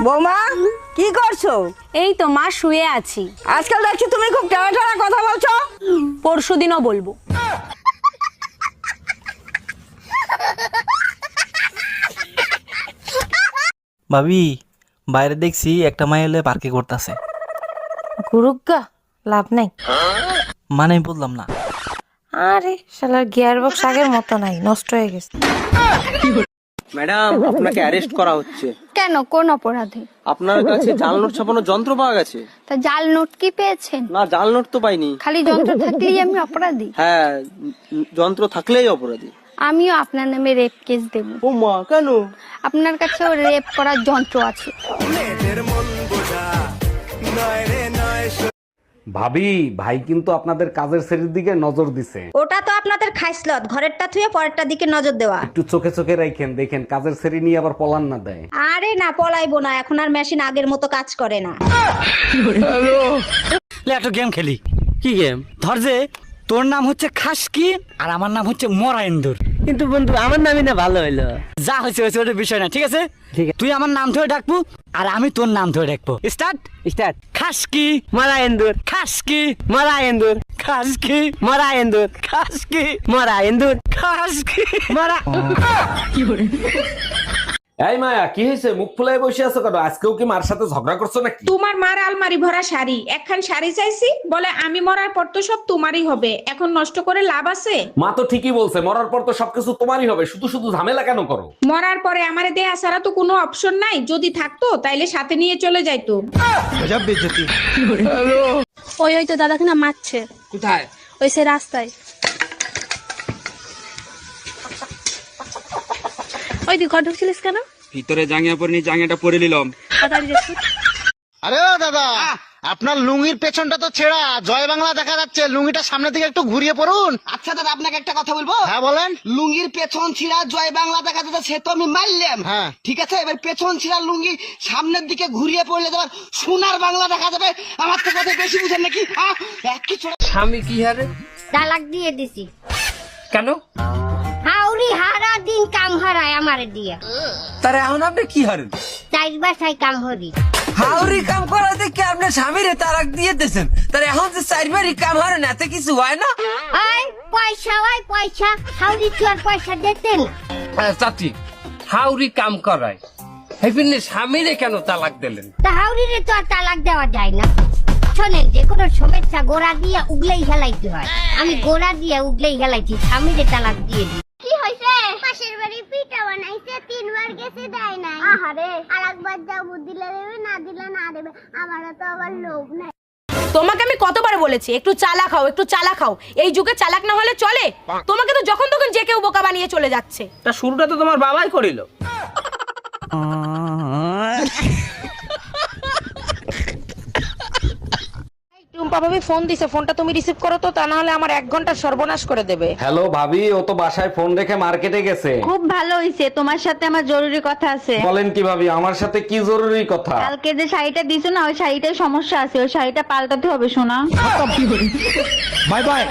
বৌমা কি করছো? এই তো মা শুয়ে আছি। আজকাল দেখছি তুমি খুব টানা টানা কথা বলছো। পরশুদিনও বলবো। ভাবি, বাইরে দেখছি একটা মাই এলে পার্কে করতেছে। গুরুগা লাভ নাই। মানে আমি বললাম না। আরে শালার গিয়ার বক্স আগের মতো নাই, নষ্ট হয়ে গেছে। ম্যাডাম, আপনাকে অ্যারেস্ট করা হচ্ছে। কেন, কোন অপরাধে? আপনার কাছে জাল নোট ছাপানোর যন্ত্র পাওয়া গেছে। তা জাল নোট কি পেয়েছেন? না, জাল নোট তো পাইনি। খালি যন্ত্র থাকলেই আমি অপরাধী? হ্যাঁ, যন্ত্র থাকলেই অপরাধী। আমিও আপনার নামে রেপ কেস দেব। ও মা, কেন? আপনার কাছেও রেপ করার যন্ত্র আছে। ভাবি, ভাই কিন্তু আপনাদের কাজের শ্রেণীর দিকে নজর দিছে। ওটা তো আপনাদের খাইসলত, ঘরেরটা থুয়ে পরেরটা দিকে নজর দেওয়া। একটু চোখে চোখে রাখেন, দেখেন কাজের শ্রেণী নিয়ে আবার পলান না দেয়। আরে না, পলাইবো না, এখন আর মেশিন আগের মতো কাজ করে না। একটা গেম খেলি। কি গেম? ধর যে তোর নাম হচ্ছে খাসকি আর আমার নাম হচ্ছে মরাইন্দুর। কিন্তু বন্ধু, আমার নামই না ভালো হইলো। যা হয়েছে হয়েছে, ওটা বিষয় না, ঠিক আছে? তুই আমার নাম ধরে ডাকবো আর আমি তোর নাম ধরে ডাকবো। Start start. খাসকি মরাইন্দুর, খাসকি মরাইন্দুর, খাসকি মরাইন্দুর, খাসকি মরাইন্দুর, খাসকি মরা। এই মায়া, কি হয়েছে? মুখ ফুলাই বসে আছো কেন? আজকেও কি মার সাথে ঝগড়া করছো নাকি? তোমার মার আলমারি ভরা শাড়ি, একখান শাড়ি চাইছি, বলে আমি মরার পর তো সব তোমারই হবে, এখন নষ্ট করে লাভ আছে? মা তো ঠিকই বলছে, মরার পর তো সবকিছু তোমারই হবে, শুধু শুধু ঝামেলা কেন করো? মরার পরে আমারে দেয়া ছাড়া তো কোনো অপশন নাই, যদি থাকতো তাইলে সাথে নিয়ে চলে যাইতো। ওই তো দাদাকে না মারছে। কোথায়? ওই সে রাস্তায়। ওই তুই ঘর ঢুকছিলিস কেন? ভিতরে জাঙ্গিয়া পরিনি, জাঙ্গিয়াটা পরে নিলাম। আরে ও দাদা, আপনার লুঙ্গির পেছনটা তো ছেঁড়া, জয় বাংলা দেখা যাচ্ছে, লুঙ্গিটা সামনের দিকে একটু ঘুরিয়ে পড়ুন। আচ্ছা দাদা, আপনাকে একটা কথা বলবো? হ্যাঁ বলেন। লুঙ্গির পেছন ছিঁড়া জয় বাংলা দেখা যাচ্ছে, সে তো আমি মারলাম। হ্যাঁ ঠিক আছে, এবার পেছন ছিঁড়া লুঙ্গি সামনের দিকে ঘুরিয়ে পড়লে তোমার সোনার বাংলা দেখা যাবে। আমার তো কথা বেশি বুঝেন নাকি? স্বামী কি হারে? তালাক দিয়ে দিছি। কেন? হাউরি হারা দিন কাম হারায় আমারে দিয়া। তার এখন আপনি কি হারেন? চাইর বাসায় কাম হরি। হাউরি কাম করা দেখে আপনার স্বামীরে তালাক দিয়ে দিয়েছেন, তার এখন যে চারবারই কাম হারেন, এতে কিছু হয় না? আয় পয়সা, ওই পয়সা, হাউরি কি আর পয়সা দিতেন? চাচি, হাউরি কাম করায় হেপিনে স্বামীরে কেন তালাক দিলেন? তা হাউরিরে তো আর তালাক দেওয়া যায় না। শোনেন, যে কোনো শুভেচ্ছা গোড়া দিয়ে উগলেই হেলাইতে হয়। আমি গোড়া দিয়ে উগলেই হেলাইছি, স্বামীরে তালাক দিয়ে দিই। কি হইছে? পাশের বাড়ি পিঠা বানাইছে, 3 বার গেছে দেয় নাই। আহারে, আরেকবার যাবো, দিলে দেবে, না দিলে না দেবে। আমারও তো আবার লোভ নাই। তোমাকে আমি কতবার বলেছি একটু চালাক হও, একটু চালাক হও। এই যুগে চালাক না হলে চলে? তোমাকে তো যখন তখন যে কেউ বোকা বানিয়ে চলে যাচ্ছে। তা শুরুটা তো তোমার বাবাই করিল। টুম্পা ভাবি ফোন দিছে, ফোনটা তুমি রিসিভ করো তো, তা না হলে আমার 1 ঘন্টা সর্বনাশ করে দেবে। হ্যালো ভাবি, ও তো বাসায় ফোন রেখে মার্কেটে গেছে। খুব ভালো হইছে, তোমার সাথে আমার জরুরি কথা আছে। বলেন কি ভাবি, আমার সাথে কি জরুরি কথা? কালকে যে শাড়িটা দিছো না, ওই শাড়িটায় সমস্যা আছে, ওই শাড়িটা পাল্টাতে হবে সোনা। Bye bye.